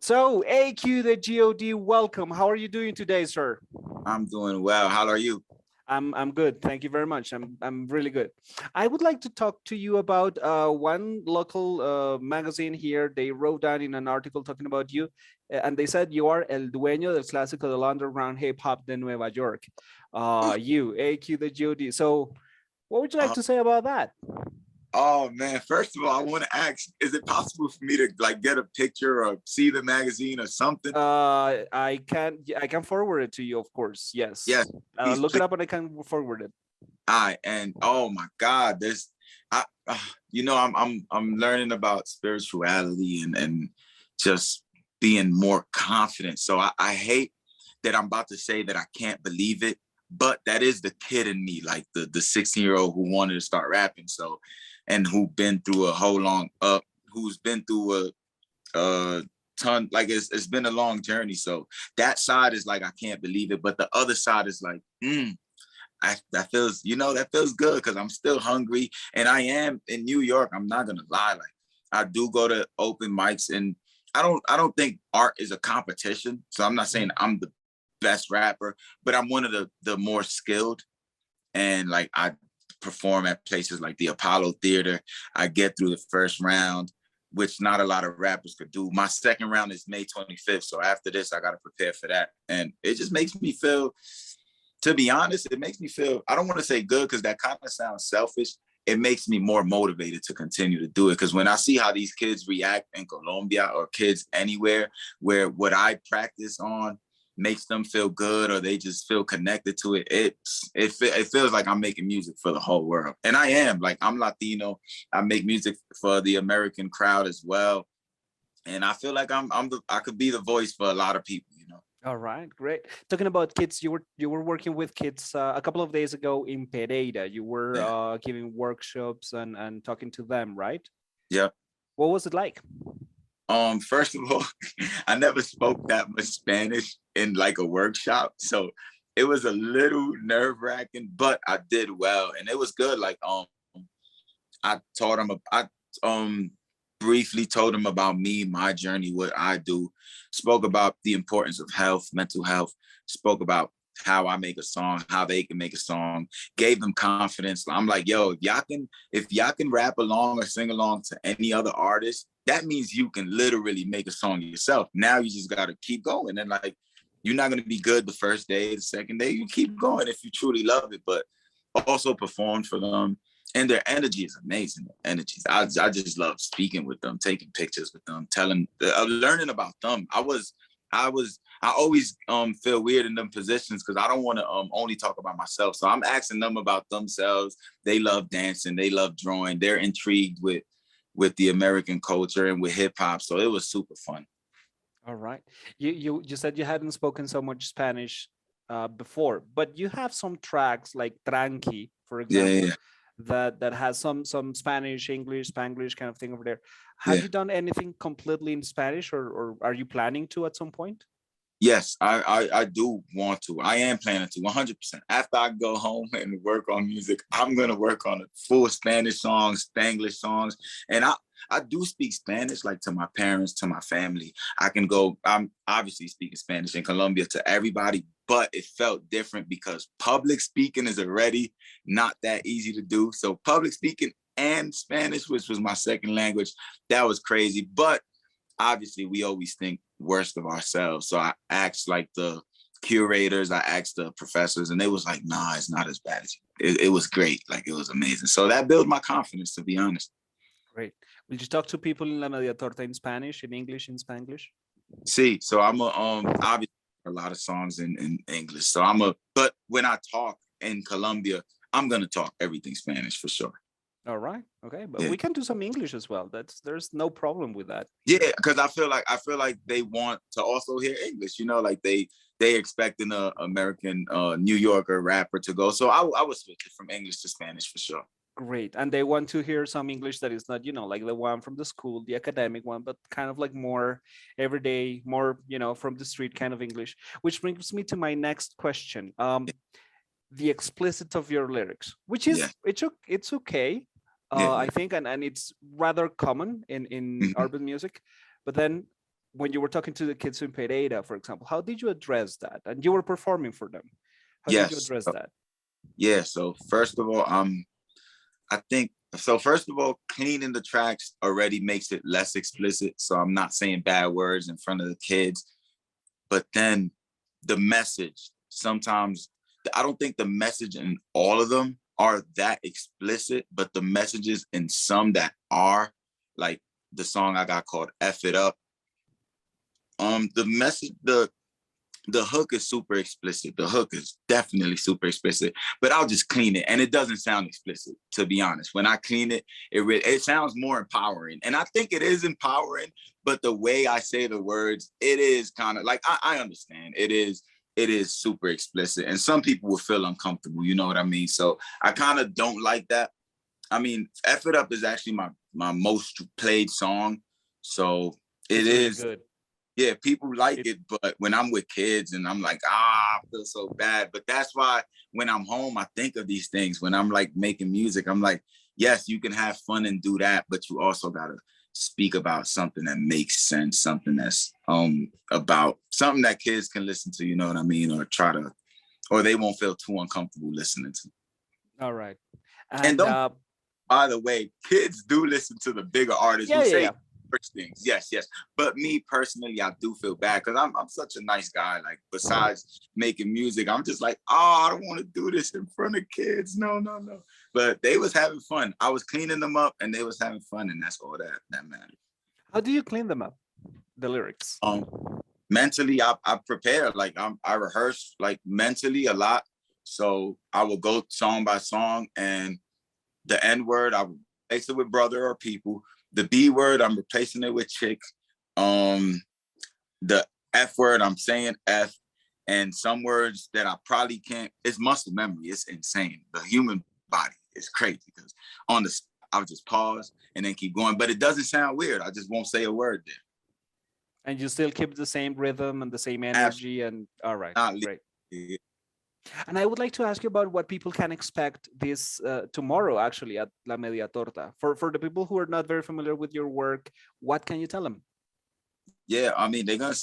So, AQ The G.O.D, welcome. How are you doing today, sir? I'm doing well. How are you? I'm good. Thank you very much. I'm really good. I would like to talk to you about one local magazine here. They wrote down in an article talking about you, and they said you are el dueño del clásico del underground hip hop de Nueva York. You, AQ The G.O.D. So, what would you like Uh, to say about that? oh man, first of all, I want to ask: is it possible for me to like get a picture or see the magazine or something? I can forward it to you, of course. Yes, Yes. please, Look please. it up and I can forward it. And oh my God, I, I'm learning about spirituality and just being more confident. So I hate that I'm about to say that I can't believe it, but that is the kid in me, like the 16-year-old who wanted to start rapping. So, and who been through a whole long who's been through a ton, like it's been a long journey. So that side is like I can't believe it, but the other side is like, that feels, that feels good because I'm still hungry and I am in New York. I'm not gonna lie, like I do go to open mics and I don't think art is a competition. So I'm not saying I'm the best rapper, but I'm one of the more skilled, and like I perform at places like the Apollo Theater. I get through the first round, which not a lot of rappers could do. My second round is May 25th. So after this, I got to prepare for that. And it just makes me feel, to be honest, it makes me feel, I don't want to say good because that kind of sounds selfish. It makes me more motivated to continue to do it. Because when I see how these kids react in Colombia or kids anywhere where what I practice on makes them feel good or they just feel connected to it, it feels like I'm making music for the whole world. And I am. Like, I'm Latino. I make music for the American crowd as well. And I feel like I could be the voice for a lot of people. All right, great. Talking about kids, you were working with kids a couple of days ago in Pereira. You were Yeah. giving workshops and talking to them, right? Yeah. What was it like? First of all, I never spoke that much Spanish in like a workshop. So it was a little nerve-wracking, but I did well and it was good. Like I taught him I briefly told him about me, my journey, what I do, spoke about the importance of health, mental health, spoke about how I make a song, how they can make a song, gave them confidence. I'm like, yo, if y'all can rap along or sing along to any other artist, that means you can literally make a song yourself. Now you just gotta keep going. And like, you're not gonna be good the first day, the second day, you keep going if you truly love it. But also performed for them, and their energy is amazing. Energies. I just love speaking with them, taking pictures with them, telling, learning about them. I always feel weird in them positions because I don't want to only talk about myself. So I'm asking them about themselves. They love dancing. They love drawing. They're intrigued with the American culture and with hip hop. So it was super fun. All right. You said you hadn't spoken so much Spanish before, but you have some tracks like Tranqui, for Yeah, example, yeah, that has some Spanish, English, Spanglish kind of thing over there. Have yeah. you done anything completely in Spanish, or are you planning to at some point? Yes, I do want to. I am planning to 100%. After I go home and work on music, I'm gonna work on a full Spanish songs, Spanglish songs, and I do speak Spanish, like to my parents, to my family. I can go. I'm obviously speaking Spanish in Colombia to everybody, but it felt different because public speaking is already not that easy to do. So public speaking and Spanish, which was my second language, that was crazy. But obviously we always think worst of ourselves. So I asked like the curators, I asked the professors, and they was like, nah, it's not as bad as you. It was great. Like it was amazing. So that built my confidence, to be honest. Great. Will you talk to people in La Media Torta in Spanish, in English, in Spanglish? See, so I'm a obviously a lot of songs in English. So but when I talk in Colombia, I'm gonna talk everything Spanish for sure. All right. Okay. But Yeah. we can do some English as well. There's no problem with that here. Yeah, because I feel like they want to also hear English. Like they expecting a American New Yorker rapper to go. So I would switch it from English to Spanish for sure. Great. And they want to hear some English that is not, like the one from the school, the academic one, but kind of like more everyday, more, from the street kind of English, which brings me to my next question. The explicit of your lyrics, which Yeah, is it's okay, yeah, I yeah. think, and it's rather common in Mhm. urban music, but then when you were talking to the kids in Pereira, for example, how did you address that? And you were performing for them. How did you Yes. address that? Yeah. So first of all, I think so. First of all, cleaning the tracks already makes it less explicit. So I'm not saying bad words in front of the kids. But then the message, sometimes I don't think the message in all of them are that explicit, but the messages in some that are, like the song I got called F It Up. The message, the hook is super explicit. The hook is definitely super explicit, but I'll just clean it. And it doesn't sound explicit, to be honest. When I clean it, it sounds more empowering. And I think it is empowering, but the way I say the words, it is kind of like, I understand. It is super explicit. And some people will feel uncomfortable, you know what I mean? So I kind of don't like that. I mean, F It Up is actually my most played song. So it It's really is, good. yeah, people like It, it, but when I'm with kids and I'm like, I feel so bad. But that's why when I'm home, I think of these things. When I'm like making music, I'm like, yes, you can have fun and do that, but you also gotta speak about something that makes sense, something that's about something that kids can listen to, you know what I mean, or try to, or they won't feel too uncomfortable listening to. all right. And And don't, by the way, kids do listen to the bigger artists yeah, who yeah, say yeah. first things. Yes, yes. But me personally, I do feel bad because I'm such a nice guy. Like besides making music, I'm just like, oh, I don't want to do this in front of kids. No, no, no. But they was having fun. I was cleaning them up and they was having fun, and that's all that mattered. How do you clean them up? The lyrics. Um, Mentally, I prepare. Like I rehearse like mentally a lot. So I will go song by song, and the N word, I replace it with brother or people. The B word, I'm replacing it with chick. Um, the F word, I'm saying F. And some words that I probably can't, it's muscle memory. It's insane. The human body is crazy because on the, I'll just pause and then keep going. But it doesn't sound weird. I just won't say a word And you still keep the same rhythm and the same there. Absolutely energy. And all right, not. great. And I would like to ask you about what people can expect this tomorrow, actually, at La Media Torta. For the people who are not very familiar with your work, what can you tell them? Yeah, I mean, they're gonna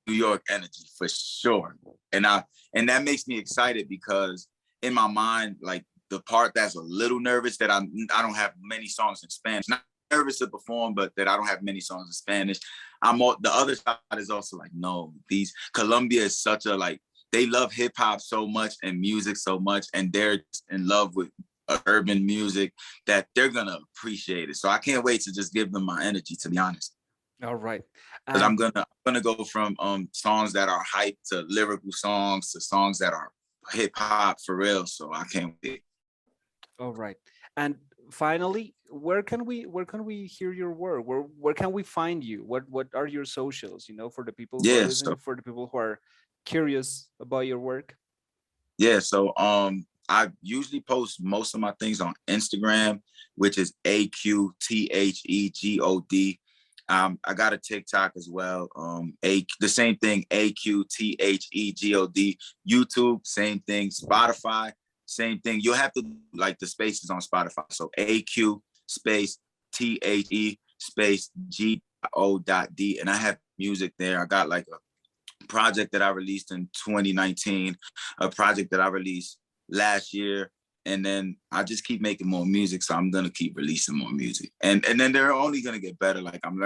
New York energy for sure. And that makes me excited because in my mind, like the part that's a little nervous that I don't have many songs in Spanish. Not nervous to perform, but that I don't have many songs in Spanish. The other side is also like, no, these Colombia is such a like they love hip hop so much and music so much, and they're in love with urban music that they're gonna appreciate it. So I can't wait to just give them my energy, to be honest. All right. Because And I'm gonna go from songs that are hype to lyrical songs to songs that are hip hop for real. So I can't wait. all right. And finally, where can we hear your work? Where can we find you? What are your socials, for the people who are Yeah, listening, so for the people who are curious about your work? I usually post most of my things on Instagram, which is AQ THEGOD. I got a TikTok as well. The same thing, AQTHEGOD. YouTube, same thing. Spotify, same thing. You'll have to like the spaces on Spotify. So AQ space THE space GO.D. And I have music there. I got like a project that I released in 2019, a project that I released last year. And then I just keep making more music. So I'm gonna keep releasing more music. And then they're only gonna get better. Like I'm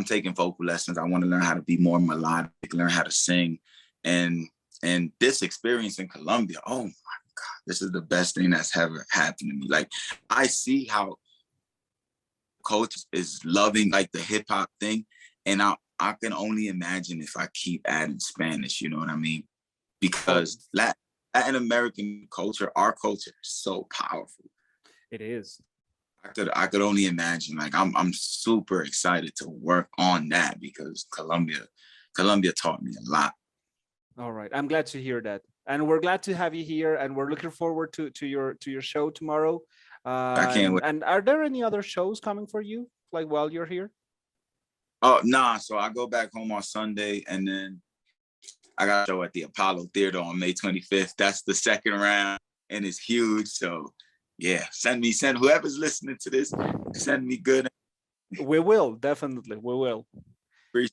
taking vocal lessons. I want to learn how to be more melodic, learn how to sing. And this experience in Colombia, oh my God, this is the best thing that's ever happened to me. Like I see how coach is loving like the hip hop thing. And I can only imagine if I keep adding Spanish, you know what I mean? Oh, Because Latin American culture, our culture is so powerful. it is. I could only imagine. Like I'm super excited to work on that because Colombia taught me a lot. All right. I'm glad to hear that. And we're glad to have you here, and we're looking forward to your show tomorrow. I can't wait. And are there any other shows coming for you, like while you're here? Oh nah, so I go back home on Sunday and then I got a show at the Apollo Theater on May 25th. That's the second round and it's huge. So yeah, send whoever's listening to this, send me good. We will, definitely. We will.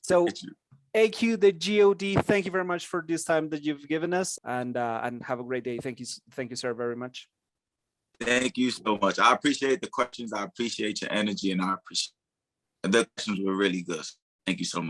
So Appreciate you. AQ the G.O.D. Thank you very much for this time that you've given us, and have a great day. Thank you, sir, very much. Thank you so much. I appreciate the questions. I appreciate your energy, and I appreciate the questions were really good. Thank you so much.